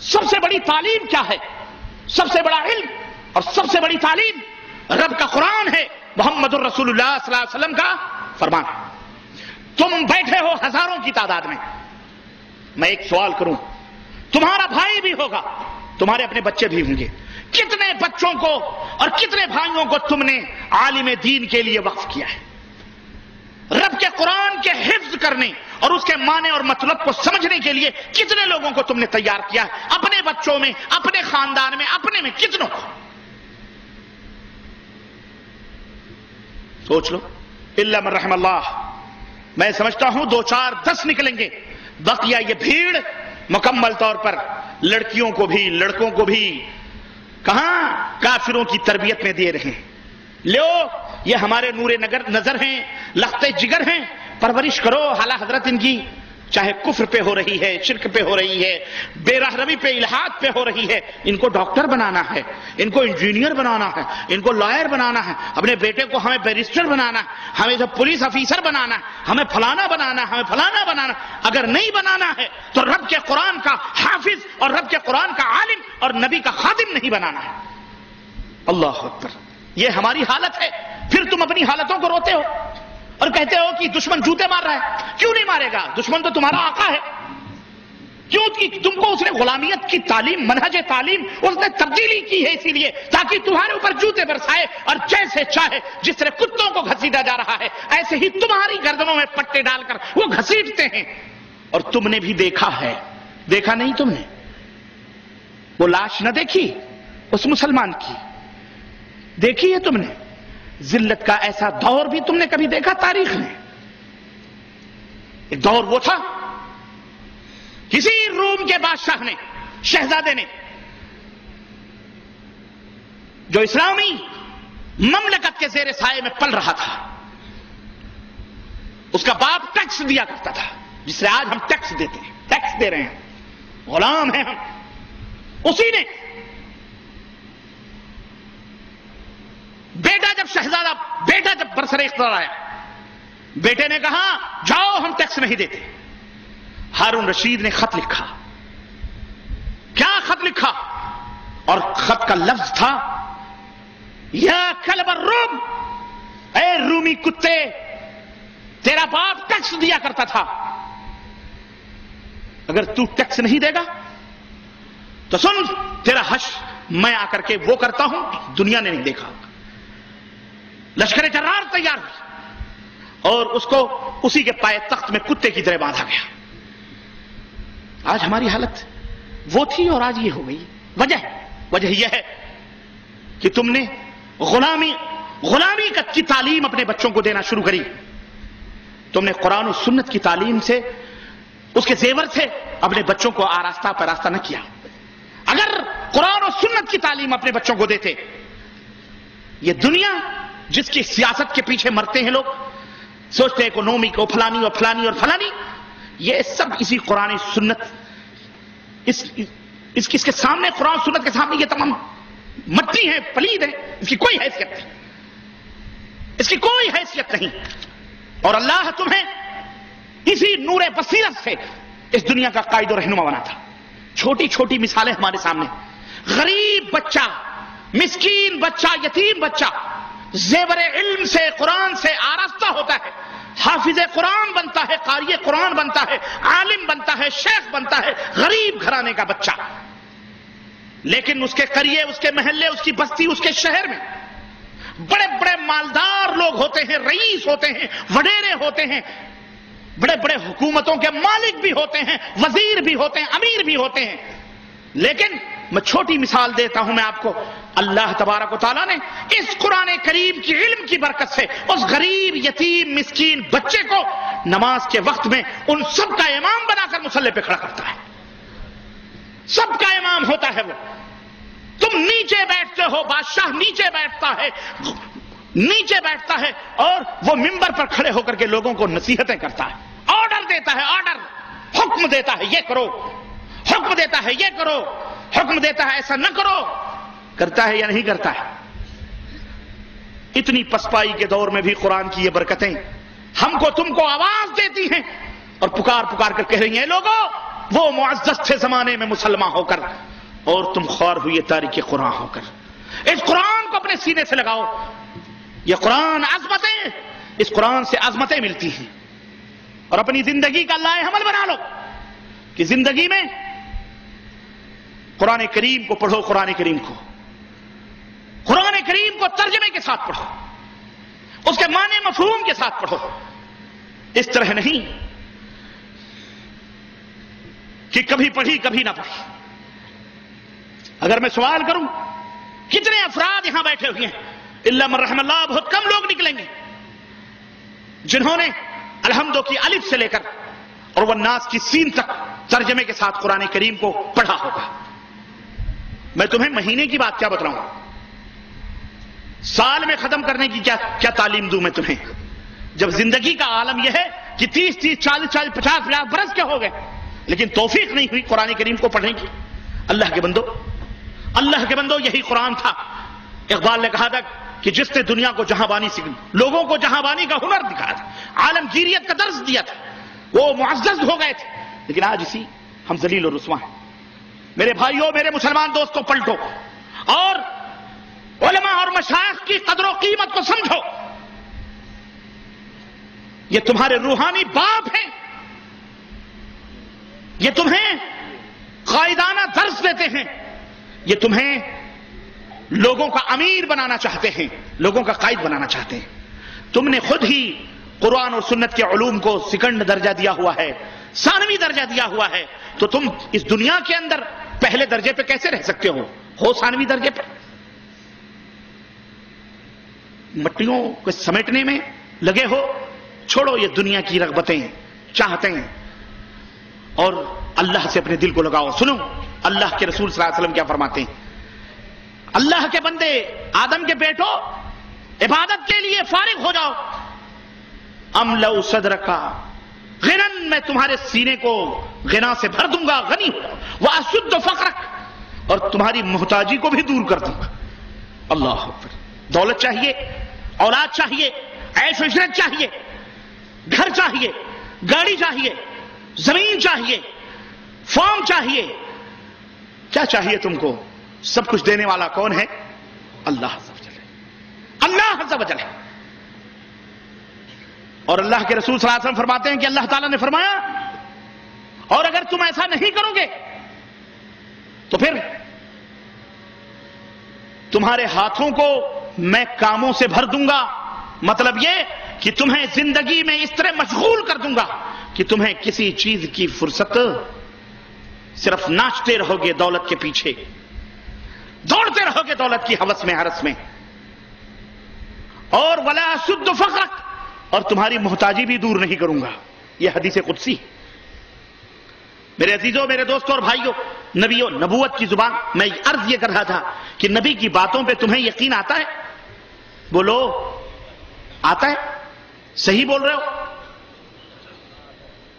سب سے بڑی تعلیم کیا ہے؟ سب سے بڑا علم اور سب سے بڑی تعلیم رب کا قرآن ہے، محمد الرسول اللہ صلی اللہ علیہ وسلم کا فرمان۔ تم بیٹھے ہو ہزاروں کی تعداد میں ایک سوال کروں، تمہارا بھائی بھی ہوگا، تمہارے اپنے بچے بھی ہوں گے، کتنے بچوں کو اور کتنے بھائیوں کو تم نے عالم دین کے لیے وقف کیا ہے؟ رب کے قرآن کے حفظ کرنے اور اس کے معنی اور مطلب کو سمجھنے کے لیے کتنے لوگوں کو تم نے تیار کیا ہے؟ اپنے بچوں میں، اپنے خاندان میں، اپنے میں کتنوں کو؟ سوچ لو، الا من رحم اللہ۔ میں سمجھتا ہوں 2 4 10 نکلیں گے، بقیہ یہ بھیڑ مکمل طور پر لڑکیوں کو بھی لڑکوں کو بھی کہاں کافروں کی تربیت میں دے رہے ہیں۔ لو، یہ ہمارے نور نظر ہیں، لخت جگر ہیں، پرورش کرو۔ اعلی حضرت ان کی چاہے کفر پہ ہو رہی ہے، شرک پہ ہو رہی ہے، بے رحمی پہ، الحاد پہ ہو رہی ہے، ان کو ڈاکٹر بنانا ہے، ان کو انجینئر بنانا ہے، ان کو لائر بنانا ہے، اپنے بیٹے کو ہمیں بیرسٹر بنانا ہے، ہمیں جو پولیس افیسر بنانا ہے، ہمیں فلانا بنانا ہے، ہمیں فلانا بنانا۔ اگر نہیں بنانا ہے تو رب کے قرآن کا حافظ اور رب کے قرآن کا عالم اور نبی کا خادم نہیں بنانا ہے۔ اللہ اکبر، یہ ہماری حالت ہے۔ پھر تم اپنی حالتوں کو روتے ہو اور کہتے ہو کہ دشمن جوتے مار رہا ہے۔ کیوں نہیں مارے گا؟ دشمن تو تمہارا آقا ہے۔ کیوں تم کو اس نے غلامیت کی تعلیم، منہج تعلیم اس نے تبدیلی کی ہے، اسی لیے تاکہ تمہارے اوپر جوتے برسائے اور جیسے چاہے، جس طرح کتوں کو گھسیٹا جا رہا ہے ایسے ہی تمہاری گردنوں میں پٹے ڈال کر وہ گھسیٹتے ہیں۔ اور تم نے بھی دیکھا ہے، دیکھا نہیں تم نے؟ وہ لاش نہ دیکھی اس مسلمان کی؟ دیکھی ہے تم نے؟ ذلت کا ایسا دور بھی تم نے کبھی دیکھا تاریخ میں؟ ایک دور وہ تھا، کسی روم کے بادشاہ نے، شہزادے نے، جو اسلامی مملکت کے زیر سائے میں پل رہا تھا، اس کا باپ ٹیکس دیا کرتا تھا، جس سے آج ہم ٹیکس دیتے ہیں، ٹیکس دے رہے ہیں، غلام ہیں ہم۔ اسی نے بیٹا جب برسر اقتدار آیا، بیٹے نے کہا جاؤ ہم ٹیکس نہیں دیتے۔ ہارون رشید نے خط لکھا۔ کیا خط لکھا؟ اور خط کا لفظ تھا یا کلب الروم، اے رومی کتے، تیرا باپ ٹیکس دیا کرتا تھا، اگر تو ٹیکس نہیں دے گا تو سن، تیرا حش میں آ کر کے وہ کرتا ہوں دنیا نے نہیں دیکھا۔ لشکر جرار تیار ہوئی اور اس کو اسی کے پائے تخت میں کتے کی طرح باندھا گیا۔ آج ہماری حالت وہ تھی اور آج یہ ہو گئی۔ وجہ یہ ہے کہ تم نے غلامی کی تعلیم اپنے بچوں کو دینا شروع کری۔ تم نے قرآن و سنت کی تعلیم سے، اس کے زیور سے اپنے بچوں کو آراستہ پراستہ نہ کیا۔ اگر قرآن و سنت کی تعلیم اپنے بچوں کو دیتے، یہ دنیا جس کی سیاست کے پیچھے مرتے ہیں لوگ، سوچتے ہیں اکنومی کو فلانی اور فلانی اور فلانی، یہ سب اسی قرآن سنت، اس کے سامنے، قرآن سنت کے سامنے یہ تمام مٹی ہے، پلید ہے، اس کی کوئی حیثیت نہیں، اس کی کوئی حیثیت نہیں۔ اور اللہ تمہیں اسی نور بصیرت سے اس دنیا کا قائد و رہنما بنا تھا۔ چھوٹی چھوٹی مثالیں ہمارے سامنے، غریب بچہ، مسکین بچہ، یتیم بچہ زیور علم سے، قرآن سے آراستہ ہوتا ہے، حافظ قرآن بنتا ہے، قاری قرآن بنتا ہے، عالم بنتا ہے، شیخ بنتا ہے، غریب گھرانے کا بچہ، لیکن اس کے قریے، اس کے محلے، اس کی بستی، اس کے شہر میں بڑے بڑے مالدار لوگ ہوتے ہیں، رئیس ہوتے ہیں، وڈیرے ہوتے ہیں، بڑے بڑے حکومتوں کے مالک بھی ہوتے ہیں، وزیر بھی ہوتے ہیں، امیر بھی ہوتے ہیں، لیکن میں چھوٹی مثال دیتا ہوں میں آپ کو، اللہ تبارک و تعالیٰ نے اس قرآن کریم کی علم کی برکت سے اس غریب یتیم مسکین بچے کو نماز کے وقت میں ان سب کا امام بنا کر مصلی پہ کھڑا کرتا ہے، سب کا امام ہوتا ہے وہ۔ تم نیچے بیٹھتے ہو، بادشاہ نیچے بیٹھتا ہے اور وہ ممبر پر کھڑے ہو کر کے لوگوں کو نصیحتیں کرتا ہے، آرڈر دیتا ہے، آرڈر، حکم دیتا ہے یہ کرو، حکم دیتا ہے یہ کرو، حکم دیتا ہے ایسا نہ کرو، کرتا ہے یا نہیں کرتا ہے؟ اتنی پسپائی کے دور میں بھی قرآن کی یہ برکتیں ہم کو تم کو آواز دیتی ہیں اور پکار پکار کر کہہ رہی ہیں، لوگوں وہ معزز تھے زمانے میں مسلمان ہو کر، اور تم خوار ہوئے تاریخ قرآن ہو کر۔ اس قرآن کو اپنے سینے سے لگاؤ، یہ قرآن عظمتیں، اس قرآن سے عظمتیں ملتی ہیں، اور اپنی زندگی کا لائحہ عمل بنا لو کہ زندگی میں قرآن کریم کو پڑھو، قرآن کریم کو ترجمے کے ساتھ پڑھو، اس کے معنی مفہوم کے ساتھ پڑھو، اس طرح نہیں کہ کبھی پڑھی کبھی نہ پڑھی۔ اگر میں سوال کروں کتنے افراد یہاں بیٹھے ہوئے ہیں، الا من رحم اللہ، بہت کم لوگ نکلیں گے جنہوں نے الحمدو کی الف سے لے کر اور والناس کی سین تک ترجمے کے ساتھ قرآن کریم کو پڑھا ہوگا۔ میں تمہیں مہینے کی بات کیا بتلاؤں، سال میں ختم کرنے کی کیا تعلیم دوں میں تمہیں، جب زندگی کا عالم یہ ہے کہ 30 40 50 برس کے ہو گئے لیکن توفیق نہیں ہوئی قرآن کریم کو پڑھنے کی۔ اللہ کے بندو یہی قرآن تھا۔ اقبال نے کہا تھا کہ جس نے دنیا کو جہاں بانی لوگوں کو جہاں بانی کا ہنر دکھایا تھا، عالمگیریت کا درس دیا تھا، وہ معزز ہو گئے تھے، لیکن آج اسی ہم ذلیل و رسوا ہیں۔ میرے بھائیوں، میرے مسلمان دوستوں، پلٹو اور علماء اور مشائخ کی قدر و قیمت کو سمجھو۔ یہ تمہارے روحانی باپ ہیں، یہ تمہیں قائدانہ درس دیتے ہیں، یہ تمہیں لوگوں کا امیر بنانا چاہتے ہیں، لوگوں کا قائد بنانا چاہتے ہیں۔ تم نے خود ہی قرآن اور سنت کے علوم کو سیکنڈ درجہ دیا ہوا ہے، ثانوی درجہ دیا ہوا ہے، تو تم اس دنیا کے اندر پہلے درجے پہ کیسے رہ سکتے ہو ثانوی درجے پہ؟ مٹیوں کو سمیٹنے میں لگے ہو، چھوڑو یہ دنیا کی رغبتیں، چاہتے ہیں، اور اللہ سے اپنے دل کو لگاؤ۔ سنو اللہ کے رسول صلی اللہ علیہ وسلم کیا فرماتے ہیں، اللہ کے بندے، آدم کے بیٹو، عبادت کے لیے فارغ ہو جاؤ۔ املؤ صدرک غنن، میں تمہارے سینے کو غنا سے بھر دوں گا، غنی ہو، واسد فقرک، اور تمہاری محتاجی کو بھی دور کر دوں گا۔ اللہ اکبر۔ دولت چاہیے، اولاد چاہیے، عیش و عشرت چاہیے، گھر چاہیے، گاڑی چاہیے، زمین چاہیے، فارم چاہیے، کیا چاہیے تم کو؟ سب کچھ دینے والا کون ہے؟ اللہ عز و جل، اللہ عز و جل۔ اور اللہ کے رسول صلی اللہ علیہ وسلم فرماتے ہیں کہ اللہ تعالیٰ نے فرمایا، اور اگر تم ایسا نہیں کرو گے تو پھر تمہارے ہاتھوں کو میں کاموں سے بھر دوں گا۔ مطلب یہ کہ تمہیں زندگی میں اس طرح مشغول کر دوں گا کہ تمہیں کسی چیز کی فرصت، صرف ناچتے رہو گے دولت کے پیچھے، دوڑتے رہو گے دولت کی ہوس میں، ہرس میں، اور ولا اسد فقرک، اور تمہاری محتاجی بھی دور نہیں کروں گا۔ یہ حدیث قدسی۔ میرے عزیزوں، میرے دوستوں اور بھائیوں، نبی و نبوت کی زبان، میں عرض یہ کر رہا تھا کہ نبی کی باتوں پہ تمہیں یقین آتا ہے؟ بولو، آتا ہے؟ صحیح بول رہے ہو؟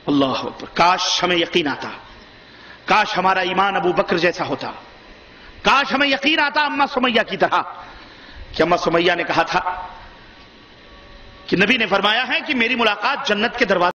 اللہ اکبر۔ کاش ہمیں یقین آتا، کاش ہمارا ایمان ابو بکر جیسا ہوتا، کاش ہمیں یقین آتا اماں سمیہ کی طرح، کہ اماں سمیہ نے کہا تھا کہ نبی نے فرمایا ہے کہ میری ملاقات جنت کے دروازے